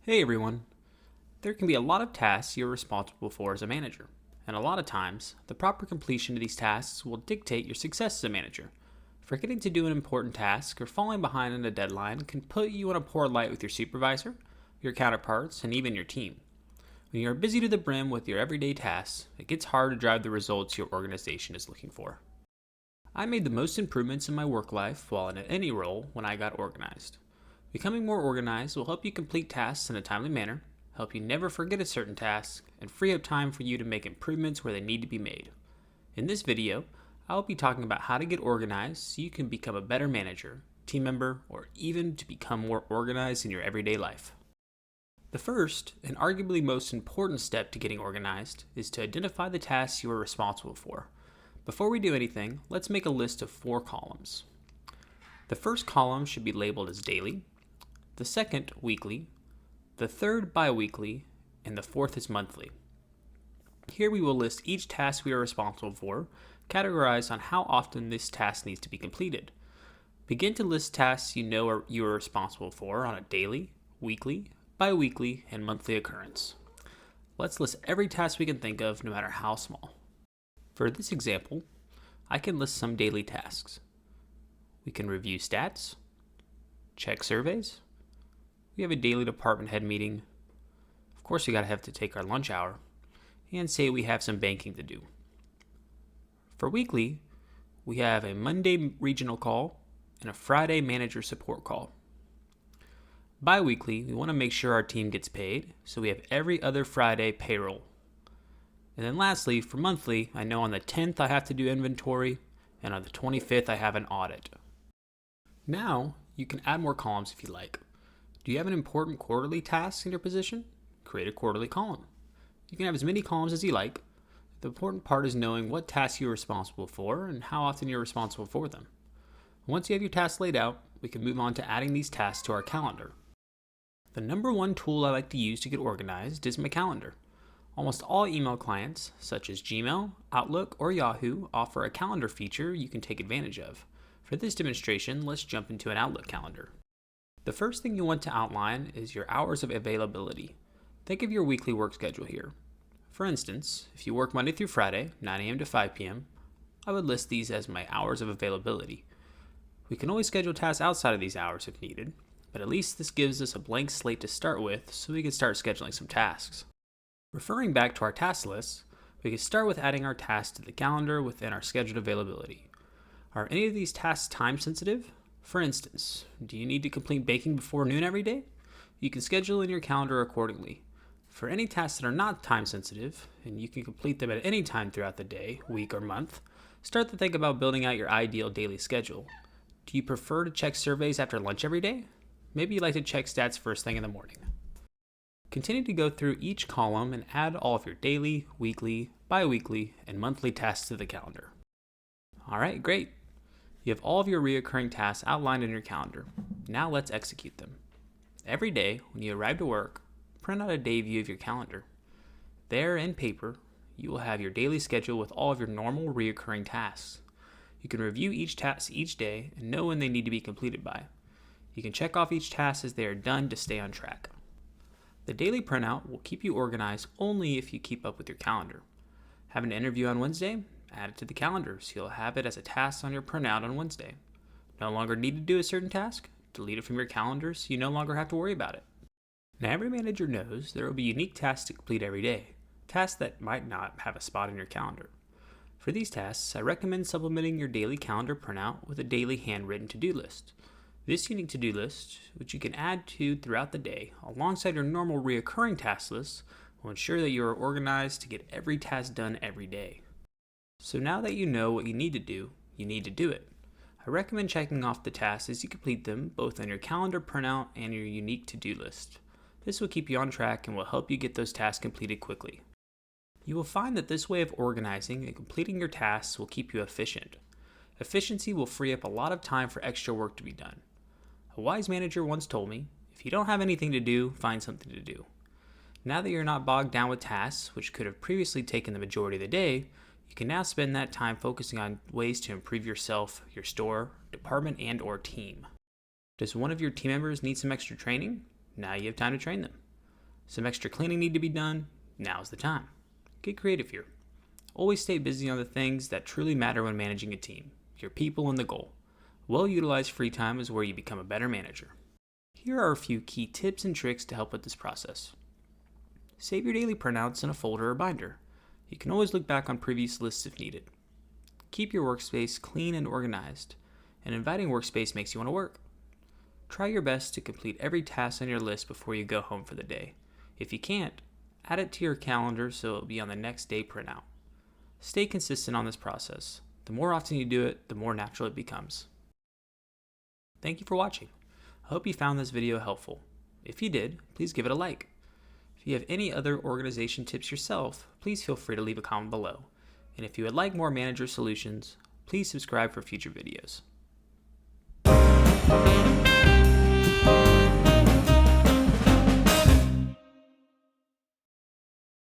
Hey everyone. There can be a lot of tasks you're responsible for as a manager, and a lot of times, the proper completion of these tasks will dictate your success as a manager. Forgetting to do an important task or falling behind on a deadline can put you in a poor light with your supervisor, your counterparts, and even your team. When you are busy to the brim with your everyday tasks, it gets hard to drive the results your organization is looking for. I made the most improvements in my work life while in any role when I got organized. Becoming more organized will help you complete tasks in a timely manner, help you never forget a certain task, and free up time for you to make improvements where they need to be made. In this video, I will be talking about how to get organized so you can become a better manager, team member, or even to become more organized in your everyday life. The first, and arguably most important step to getting organized, is to identify the tasks you are responsible for. Before we do anything, let's make a list of 4 columns. The first column should be labeled as daily, the second weekly, the third bi-weekly, and the fourth is monthly. Here we will list each task we are responsible for, categorized on how often this task needs to be completed. Begin to list tasks you are responsible for on a daily, weekly, bi-weekly, and monthly occurrence. Let's list every task we can think of, no matter how small. For this example, I can list some daily tasks. We can review stats, check surveys. We have a daily department head meeting. Of course, we gotta have to take our lunch hour, and say we have some banking to do. For weekly, we have a Monday regional call and a Friday manager support call. Bi-weekly, we want to make sure our team gets paid, so we have every other Friday payroll. And then lastly, for monthly, I know on the 10th I have to do inventory, and on the 25th I have an audit. Now, you can add more columns if you like. Do you have an important quarterly task in your position? Create a quarterly column. You can have as many columns as you like. The important part is knowing what tasks you're responsible for and how often you're responsible for them. Once you have your tasks laid out, we can move on to adding these tasks to our calendar. The number one tool I like to use to get organized is my calendar. Almost all email clients, such as Gmail, Outlook, or Yahoo, offer a calendar feature you can take advantage of. For this demonstration, let's jump into an Outlook calendar. The first thing you want to outline is your hours of availability. Think of your weekly work schedule here. For instance, if you work Monday through Friday, 9 a.m. to 5 p.m., I would list these as my hours of availability. We can always schedule tasks outside of these hours if needed, but at least this gives us a blank slate to start with so we can start scheduling some tasks. Referring back to our task list, we can start with adding our tasks to the calendar within our scheduled availability. Are any of these tasks time sensitive? For instance, do you need to complete baking before noon every day? You can schedule in your calendar accordingly. For any tasks that are not time sensitive, and you can complete them at any time throughout the day, week, or month, start to think about building out your ideal daily schedule. Do you prefer to check surveys after lunch every day? Maybe you like to check stats first thing in the morning. Continue to go through each column and add all of your daily, weekly, bi-weekly, and monthly tasks to the calendar. Alright, great. You have all of your recurring tasks outlined in your calendar. Now let's execute them. Every day, when you arrive to work, print out a day view of your calendar. There, in paper, you will have your daily schedule with all of your normal recurring tasks. You can review each task each day and know when they need to be completed by. You can check off each task as they are done to stay on track. The daily printout will keep you organized only if you keep up with your calendar. Have an interview on Wednesday? Add it to the calendar so you'll have it as a task on your printout on Wednesday. No longer need to do a certain task? Delete it from your calendar so you no longer have to worry about it. Now every manager knows there will be unique tasks to complete every day, tasks that might not have a spot in your calendar. For these tasks, I recommend supplementing your daily calendar printout with a daily handwritten to-do list. This unique to-do list, which you can add to throughout the day, alongside your normal reoccurring task list, will ensure that you are organized to get every task done every day. So now that you know what you need to do it. I recommend checking off the tasks as you complete them, both on your calendar printout and your unique to-do list. This will keep you on track and will help you get those tasks completed quickly. You will find that this way of organizing and completing your tasks will keep you efficient. Efficiency will free up a lot of time for extra work to be done. A wise manager once told me, if you don't have anything to do, find something to do. Now that you're not bogged down with tasks, which could have previously taken the majority of the day, you can now spend that time focusing on ways to improve yourself, your store, department, and/or team. Does one of your team members need some extra training? Now you have time to train them. Some extra cleaning need to be done? Now's the time. Get creative here. Always stay busy on the things that truly matter when managing a team, your people and the goal. Well-utilized free time is where you become a better manager. Here are a few key tips and tricks to help with this process. Save your daily printouts in a folder or binder. You can always look back on previous lists if needed. Keep your workspace clean and organized. An inviting workspace makes you want to work. Try your best to complete every task on your list before you go home for the day. If you can't, add it to your calendar so it'll be on the next day printout. Stay consistent on this process. The more often you do it, the more natural it becomes. Thank you for watching. I hope you found this video helpful. If you did, please give it a like. If you have any other organization tips yourself, please feel free to leave a comment below. And if you would like more manager solutions, please subscribe for future videos.